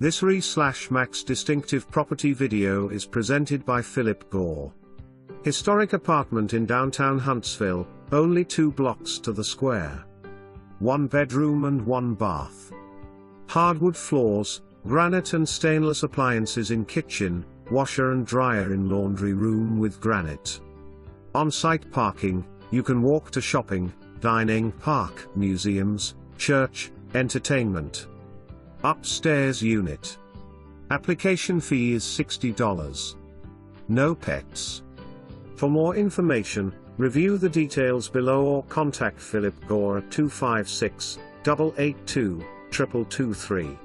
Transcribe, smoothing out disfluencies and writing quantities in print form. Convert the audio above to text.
This Re/Max distinctive property video is presented by Phillip Gore. Historic apartment in downtown Huntsville, only 2 blocks to the square. 1 bedroom and 1 bath. Hardwood floors, granite and stainless appliances in kitchen, washer and dryer in laundry room with granite. On-site parking, you can walk to shopping, dining, park, museums, church, entertainment. Upstairs unit. Application fee is $60. No pets. For more information, review the details below or contact Phillip Gore at 256-882-2223.